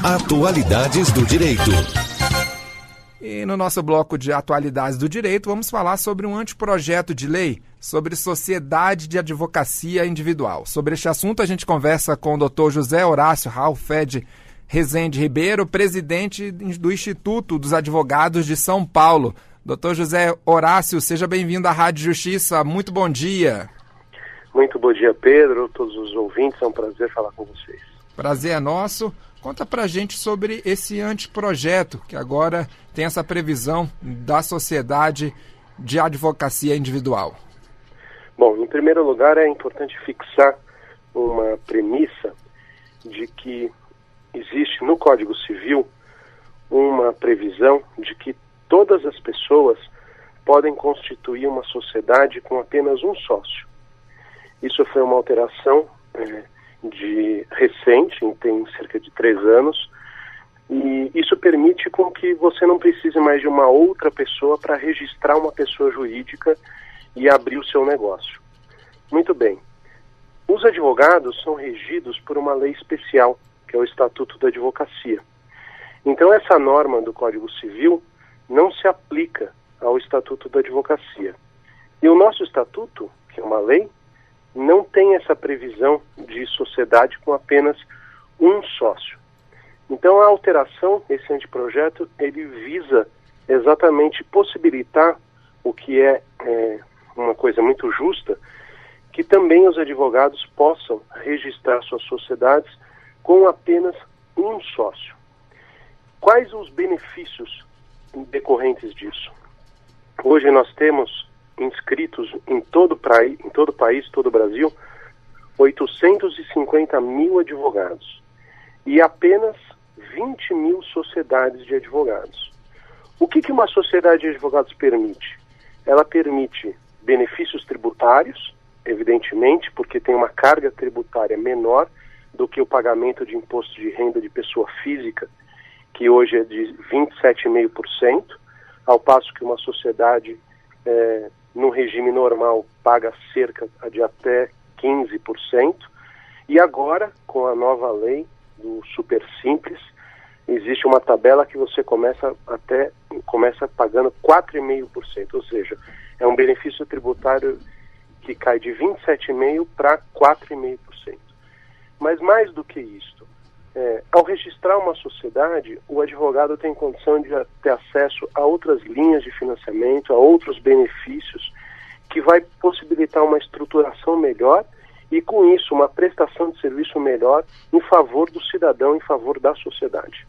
Atualidades do Direito. E no nosso bloco de Atualidades do Direito, vamos falar sobre um anteprojeto de lei sobre sociedade de advocacia individual. Sobre este assunto, a gente conversa com o Dr. José Horácio Ralfed Rezende Ribeiro, presidente do Instituto dos Advogados de São Paulo. Dr. José Horácio, seja bem-vindo à Rádio Justiça. Muito bom dia. Muito bom dia, Pedro, todos os ouvintes. É um prazer falar com vocês. Prazer é nosso. Conta pra gente sobre esse anteprojeto, que agora tem essa previsão da sociedade de advocacia individual. Bom, em primeiro lugar, é importante fixar uma premissa de que existe no Código Civil uma previsão de que todas as pessoas podem constituir uma sociedade com apenas um sócio. Isso foi uma alteração recente, tem cerca de 3 anos, e isso permite com que você não precise mais de uma outra pessoa para registrar uma pessoa jurídica e abrir o seu negócio. Muito bem. Os advogados são regidos por uma lei especial, que é o Estatuto da Advocacia. Então essa norma do Código Civil não se aplica ao Estatuto da Advocacia. E o nosso Estatuto, que é uma lei, não tem essa previsão de sociedade com apenas um sócio. Então a alteração, esse anteprojeto, ele visa exatamente possibilitar o que é uma coisa muito justa, que também os advogados possam registrar suas sociedades com apenas um sócio. Quais os benefícios decorrentes disso? Hoje nós temos inscritos em todo o país, todo o Brasil, 850 mil advogados e apenas 20 mil sociedades de advogados. O que uma sociedade de advogados permite? Ela permite benefícios tributários, evidentemente, porque tem uma carga tributária menor do que o pagamento de imposto de renda de pessoa física, que hoje é de 27,5%, ao passo que uma sociedade no regime normal paga cerca de até 15%, e agora, com a nova lei do Super Simples, existe uma tabela que você começa pagando 4,5%, ou seja, é um benefício tributário que cai de 27,5% para 4,5%. Mas mais do que isso, ao registrar uma sociedade, o advogado tem condição de ter acesso a outras linhas de financiamento, a outros benefícios, que vai possibilitar uma estruturação melhor e, com isso, uma prestação de serviço melhor em favor do cidadão, em favor da sociedade.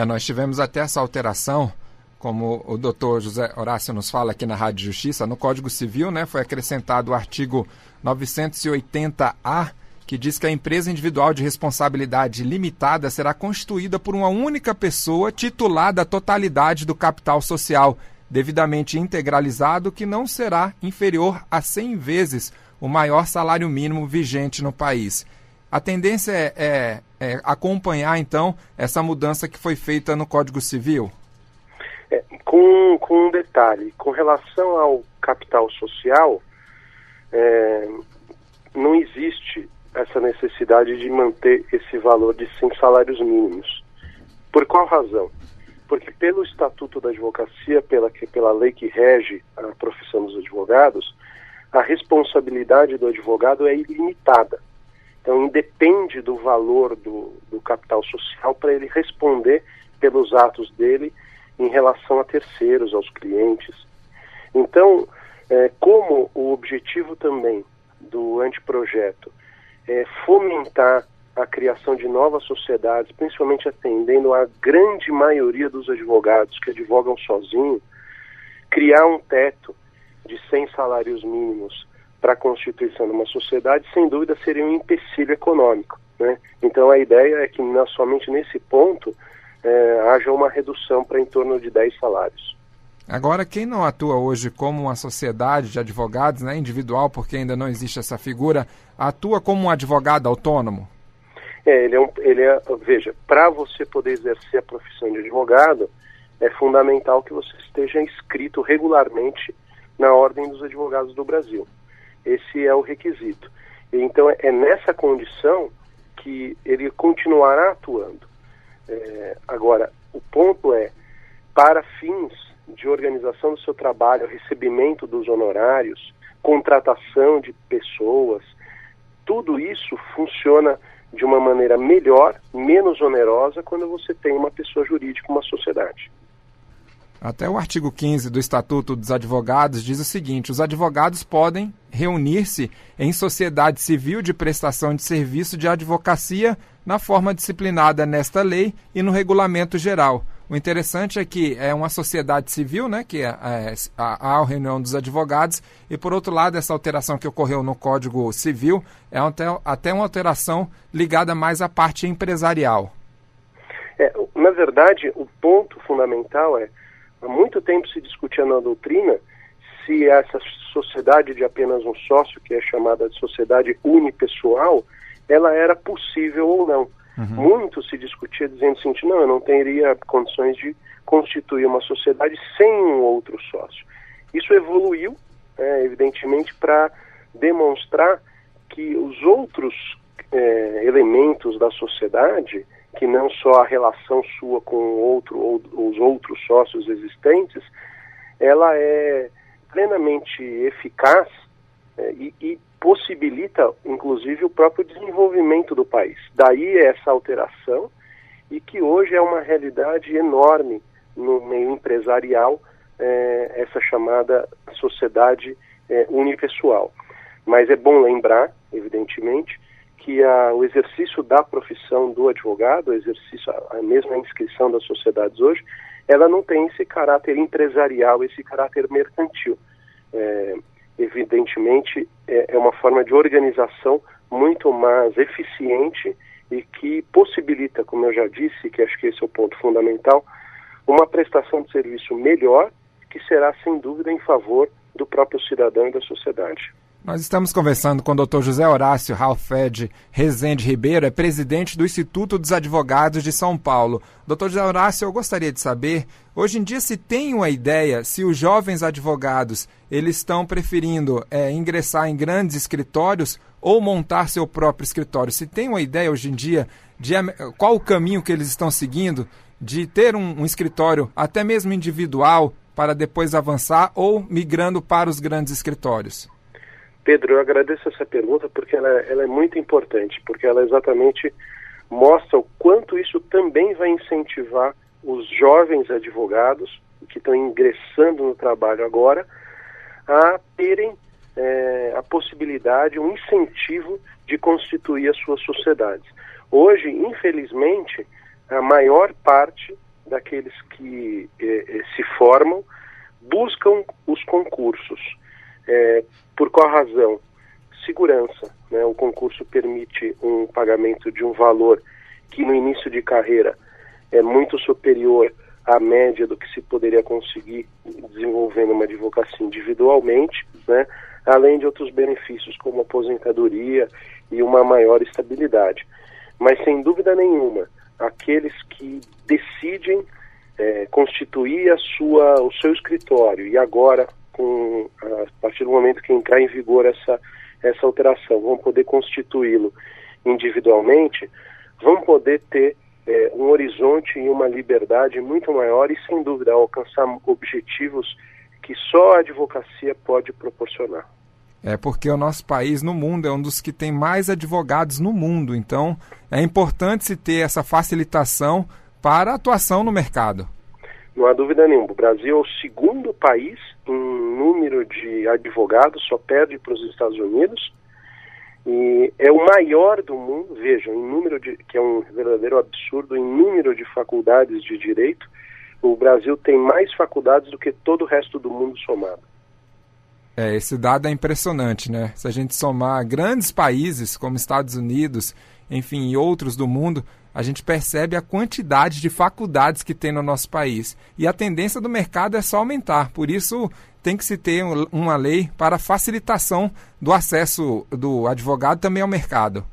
Nós tivemos até essa alteração, como o doutor José Horácio nos fala aqui na Rádio Justiça, no Código Civil, foi acrescentado o artigo 980-A, que diz que a empresa individual de responsabilidade limitada será constituída por uma única pessoa titular da totalidade do capital social, devidamente integralizado, que não será inferior a 100 vezes o maior salário mínimo vigente no país. A tendência é acompanhar, então, essa mudança que foi feita no Código Civil? Com um detalhe, com relação ao capital social, não existe essa necessidade de manter esse valor de 100 salários mínimos. Por qual razão? Porque pelo Estatuto da Advocacia, pela lei que rege a profissão dos advogados, a responsabilidade do advogado é ilimitada. Então, independe do valor do capital social para ele responder pelos atos dele em relação a terceiros, aos clientes. Então, como o objetivo também do anteprojeto é fomentar a criação de novas sociedades, principalmente atendendo a grande maioria dos advogados que advogam sozinhos, criar um teto de 100 salários mínimos para a constituição de uma sociedade, sem dúvida seria um empecilho econômico, Então a ideia é que somente nesse ponto haja uma redução para em torno de 10 salários. Agora, quem não atua hoje como uma sociedade de advogados, individual, porque ainda não existe essa figura, atua como um advogado autônomo? Veja, para você poder exercer a profissão de advogado, é fundamental que você esteja inscrito regularmente na Ordem dos Advogados do Brasil. Esse é o requisito. Então, é nessa condição que ele continuará atuando. Agora, o ponto é, para fins de organização do seu trabalho, recebimento dos honorários, contratação de pessoas, tudo isso funciona de uma maneira melhor, menos onerosa, quando você tem uma pessoa jurídica, uma sociedade. Até o artigo 15 do Estatuto dos Advogados diz o seguinte: os advogados podem reunir-se em sociedade civil de prestação de serviço de advocacia na forma disciplinada nesta lei e no regulamento geral. O interessante é que é uma sociedade civil, né, que é a reunião dos advogados, e por outro lado, essa alteração que ocorreu no Código Civil é até uma alteração ligada mais à parte empresarial. Na verdade, o ponto fundamental é, há muito tempo se discutia na doutrina se essa sociedade de apenas um sócio, que é chamada de sociedade unipessoal, ela era possível ou não. Muito se discutia dizendo o seguinte: não, eu não teria condições de constituir uma sociedade sem um outro sócio. Isso evoluiu, evidentemente, para demonstrar que os outros elementos da sociedade, que não só a relação sua com o outro ou os outros sócios existentes, ela é plenamente eficaz e possibilita, inclusive, o próprio desenvolvimento do país. Daí essa alteração, e que hoje é uma realidade enorme no meio empresarial, essa chamada sociedade unipessoal. Mas é bom lembrar, evidentemente, que o exercício da profissão do advogado, a mesma inscrição das sociedades hoje, ela não tem esse caráter empresarial, esse caráter mercantil. Evidentemente, é uma forma de organização muito mais eficiente e que possibilita, como eu já disse, que acho que esse é o ponto fundamental, uma prestação de serviço melhor, que será, sem dúvida, em favor do próprio cidadão e da sociedade. Nós estamos conversando com o Dr. José Horácio Halfed Rezende Ribeiro, é presidente do Instituto dos Advogados de São Paulo. Dr. José Horácio, eu gostaria de saber, hoje em dia se tem uma ideia se os jovens advogados eles estão preferindo ingressar em grandes escritórios ou montar seu próprio escritório. Se tem uma ideia hoje em dia de qual o caminho que eles estão seguindo de ter um escritório até mesmo individual para depois avançar ou migrando para os grandes escritórios? Pedro, eu agradeço essa pergunta porque ela é muito importante, porque ela exatamente mostra o quanto isso também vai incentivar os jovens advogados que estão ingressando no trabalho agora a terem a possibilidade, um incentivo de constituir as suas sociedades. Hoje, infelizmente, a maior parte daqueles que se formam buscam os concursos. Por qual razão? Segurança, né? O concurso permite um pagamento de um valor que no início de carreira é muito superior à média do que se poderia conseguir desenvolvendo uma advocacia individualmente, né? Além de outros benefícios como aposentadoria e uma maior estabilidade. Mas sem dúvida nenhuma, aqueles que decidem constituir o seu escritório e agora, a partir do momento que entrar em vigor essa alteração, vão poder constituí-lo individualmente, vão poder ter um horizonte e uma liberdade muito maior e, sem dúvida, alcançar objetivos que só a advocacia pode proporcionar. Porque o nosso país no mundo é um dos que tem mais advogados no mundo, então é importante se ter essa facilitação para a atuação no mercado. Não há dúvida nenhuma. O Brasil é o segundo país em número de advogados, só perde para os Estados Unidos, e é o maior do mundo, vejam, em número que é um verdadeiro absurdo, em número de faculdades de direito, o Brasil tem mais faculdades do que todo o resto do mundo somado. Esse dado é impressionante, né? Se a gente somar grandes países como Estados Unidos, enfim, e outros do mundo, a gente percebe a quantidade de faculdades que tem no nosso país. E a tendência do mercado é só aumentar. Por isso, tem que se ter uma lei para facilitação do acesso do advogado também ao mercado.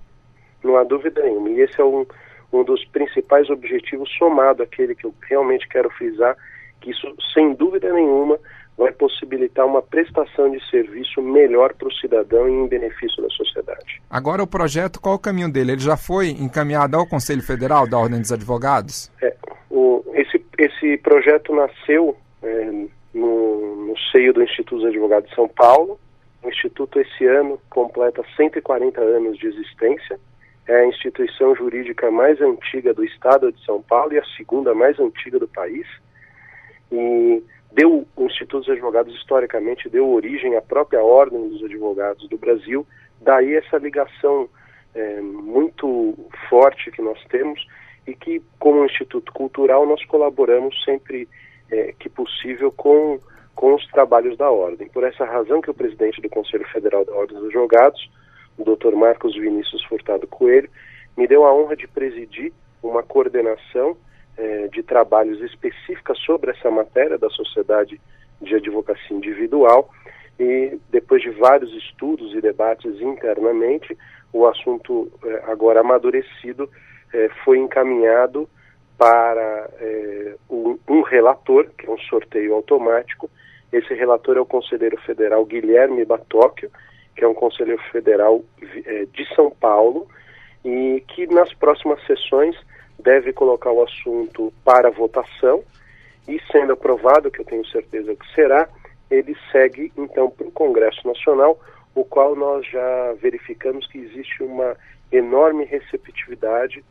Não há dúvida nenhuma. E esse é um dos principais objetivos, somado àquele que eu realmente quero frisar, que isso, sem dúvida nenhuma, vai possibilitar uma prestação de serviço melhor para o cidadão e em benefício da sociedade. Agora o projeto, qual o caminho dele? Ele já foi encaminhado ao Conselho Federal da Ordem dos Advogados? Esse projeto nasceu no seio do Instituto dos Advogados de São Paulo. O Instituto esse ano completa 140 anos de existência. É a instituição jurídica mais antiga do estado de São Paulo e a segunda mais antiga do país. E o Instituto dos Advogados, historicamente, deu origem à própria Ordem dos Advogados do Brasil. Daí essa ligação muito forte que nós temos e que, como Instituto Cultural, nós colaboramos sempre que possível com os trabalhos da Ordem. Por essa razão que o presidente do Conselho Federal da Ordem dos Advogados, o Dr. Marcos Vinícius Furtado Coelho, me deu a honra de presidir uma coordenação de trabalhos específicas sobre essa matéria da Sociedade de Advocacia Individual, e depois de vários estudos e debates internamente, o assunto agora amadurecido foi encaminhado para um relator, que é um sorteio automático. Esse relator é o conselheiro federal Guilherme Batóquio, que é um conselheiro federal de São Paulo, e que nas próximas sessões deve colocar o assunto para votação, e sendo aprovado, que eu tenho certeza que será, ele segue então para o Congresso Nacional, o qual nós já verificamos que existe uma enorme receptividade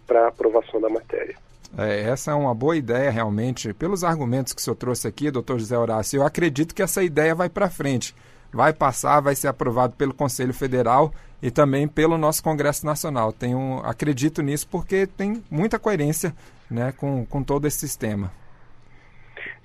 para a aprovação da matéria. Essa é uma boa ideia, realmente. Pelos argumentos que o senhor trouxe aqui, doutor José Horácio, eu acredito que essa ideia vai para frente. Vai passar, vai ser aprovado pelo Conselho Federal e também pelo nosso Congresso Nacional. Acredito nisso porque tem muita coerência, né, com todo esse sistema.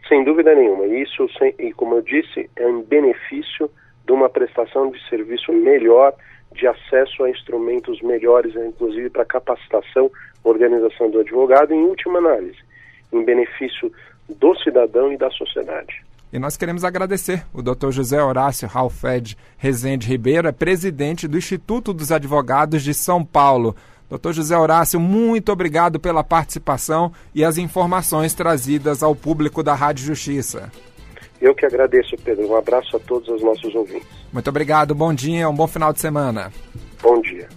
Sem dúvida nenhuma. Isso, e como eu disse, é um benefício de uma prestação de serviço melhor, de acesso a instrumentos melhores, inclusive para capacitação, organização do advogado, e, em última análise, em benefício do cidadão e da sociedade. E nós queremos agradecer o Dr. José Horácio Ralfed Rezende Ribeiro, é presidente do Instituto dos Advogados de São Paulo. Dr. José Horácio, muito obrigado pela participação e as informações trazidas ao público da Rádio Justiça. Eu que agradeço, Pedro. Um abraço a todos os nossos ouvintes. Muito obrigado, bom dia, um bom final de semana. Bom dia.